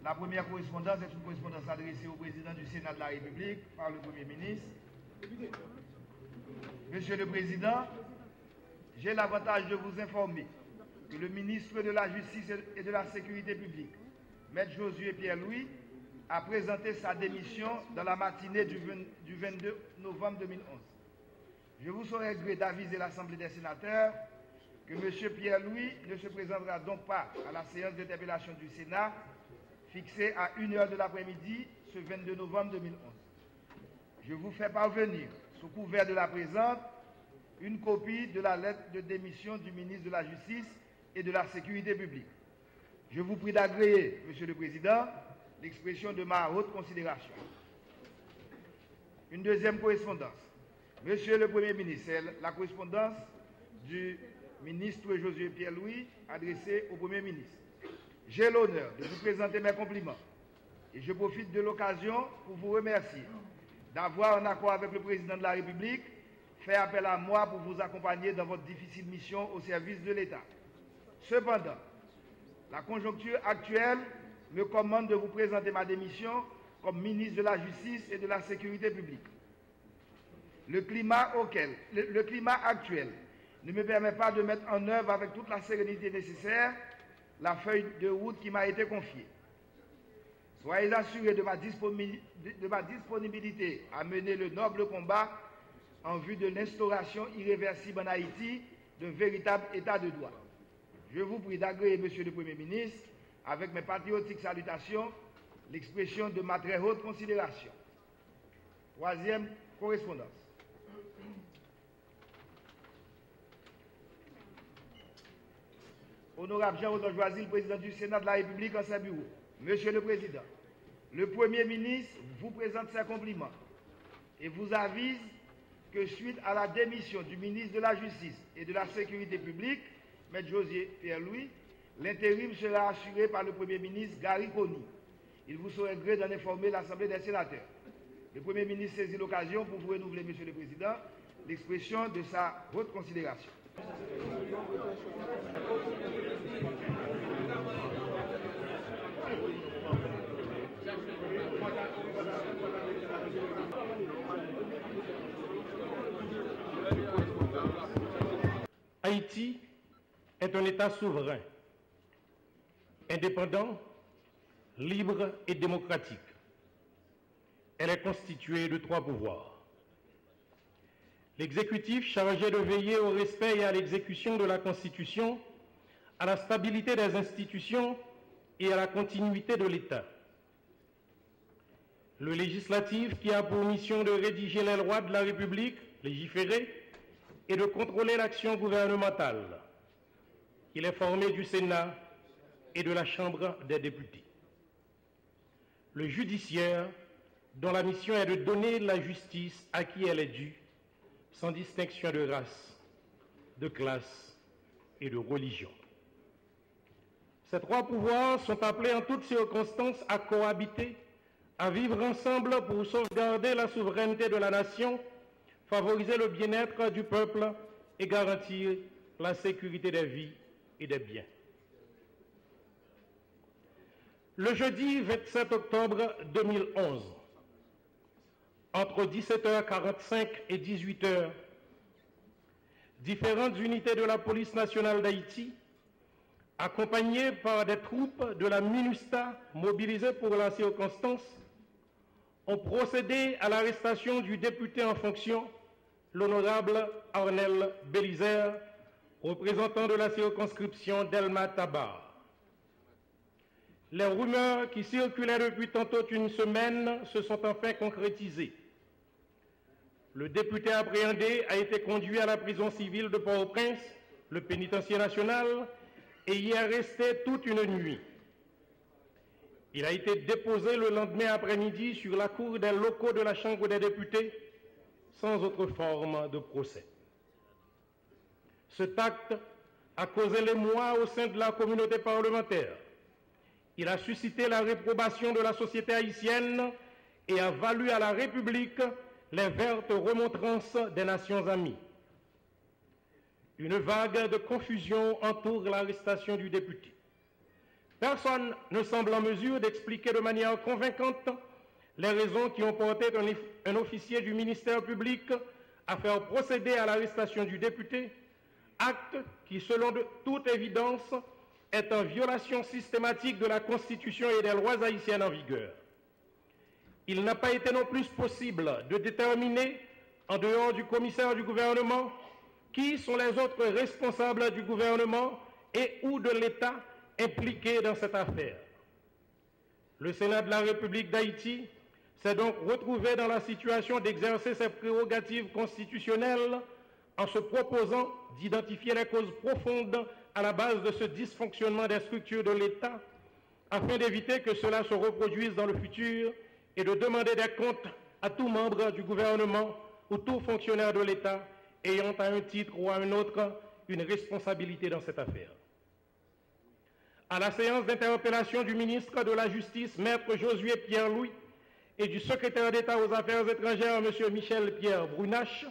La première correspondance est une correspondance adressée au président du Sénat de la République par le Premier ministre. Monsieur le Président, j'ai l'avantage de vous informer que le ministre de la Justice et de la Sécurité publique, Maître Josué Pierre-Louis, a présenté sa démission dans la matinée du 22 novembre 2011. Je vous saurai gré d'aviser l'Assemblée des sénateurs que M. Pierre-Louis ne se présentera donc pas à la séance d'interpellation du Sénat fixée à 1h de l'après-midi ce 22 novembre 2011. Je vous fais parvenir, sous couvert de la présente, une copie de la lettre de démission du ministre de la Justice et de la Sécurité publique. Je vous prie d'agréer, Monsieur le Président, l'expression de ma haute considération. Une deuxième correspondance. Monsieur le Premier ministre, c'est la correspondance du ministre Josué Pierre-Louis adressée au Premier ministre. J'ai l'honneur de vous présenter mes compliments et je profite de l'occasion pour vous remercier d'avoir, en accord avec le Président de la République, fait appel à moi pour vous accompagner dans votre difficile mission au service de l'État. Cependant, la conjoncture actuelle me commande de vous présenter ma démission comme ministre de la Justice et de la Sécurité publique. Le climat actuel ne me permet pas de mettre en œuvre avec toute la sérénité nécessaire la feuille de route qui m'a été confiée. Soyez assurés de ma disponibilité à mener le noble combat en vue de l'instauration irréversible en Haïti d'un véritable état de droit. Je vous prie d'agréer, Monsieur le Premier ministre, avec mes patriotiques salutations, l'expression de ma très haute considération. Troisième correspondance. Honorable Jean-Rodolphe Joisy, président du Sénat de la République en sa bureau. Monsieur le Président, le Premier ministre vous présente ses compliments et vous avise que suite à la démission du ministre de la Justice et de la Sécurité publique, M. Josué Pierre-Louis, l'intérim sera assuré par le Premier ministre Gary Coney. Il vous saurait gré d'en informer l'Assemblée des sénateurs. Le Premier ministre saisit l'occasion pour vous renouveler, Monsieur le Président, l'expression de sa haute considération. Haïti est un État souverain, indépendant, libre et démocratique. Elle est constituée de 3 pouvoirs. L'exécutif chargé de veiller au respect et à l'exécution de la Constitution, à la stabilité des institutions et à la continuité de l'État. Le législatif qui a pour mission de rédiger les lois de la République, légiférer, et de contrôler l'action gouvernementale. Il est formé du Sénat et de la Chambre des députés. Le judiciaire, dont la mission est de donner la justice à qui elle est due, sans distinction de race, de classe et de religion. Ces 3 pouvoirs sont appelés en toutes circonstances à cohabiter, à vivre ensemble pour sauvegarder la souveraineté de la nation, favoriser le bien-être du peuple et garantir la sécurité des vies et des biens. Le jeudi 27 octobre 2011, entre 17h45 et 18h, différentes unités de la police nationale d'Haïti, accompagnées par des troupes de la MINUSTA mobilisées pour la circonstance, ont procédé à l'arrestation du député en fonction, l'honorable Arnel Bélizer, représentant de la circonscription d'Elma Tabar. Les rumeurs qui circulaient depuis tantôt une semaine se sont enfin concrétisées. Le député appréhendé a été conduit à la prison civile de Port-au-Prince, le pénitencier national, et y est resté toute une nuit. Il a été déposé le lendemain après-midi sur la cour des locaux de la Chambre des députés, sans autre forme de procès. Cet acte a causé l'émoi au sein de la communauté parlementaire. Il a suscité la réprobation de la société haïtienne et a valu à la République les vertes remontrances des nations amies. une vague de confusion entoure l'arrestation du député. Personne ne semble en mesure d'expliquer de manière convaincante les raisons qui ont porté un officier du ministère public à faire procéder à l'arrestation du député, acte qui, selon toute évidence, est en violation systématique de la Constitution et des lois haïtiennes en vigueur. Il n'a pas été non plus possible de déterminer, en dehors du commissaire du gouvernement, qui sont les autres responsables du gouvernement et ou de l'État impliqués dans cette affaire. Le Sénat de la République d'Haïti s'est donc retrouvé dans la situation d'exercer ses prérogatives constitutionnelles en se proposant d'identifier les causes profondes à la base de ce dysfonctionnement des structures de l'État afin d'éviter que cela se reproduise dans le futur et de demander des comptes à tout membre du gouvernement ou tout fonctionnaire de l'État ayant à un titre ou à un autre une responsabilité dans cette affaire. À la séance d'interpellation du ministre de la Justice, Maître Josué Pierre Louis, et du secrétaire d'État aux Affaires étrangères, M. Michel Pierre Brunache,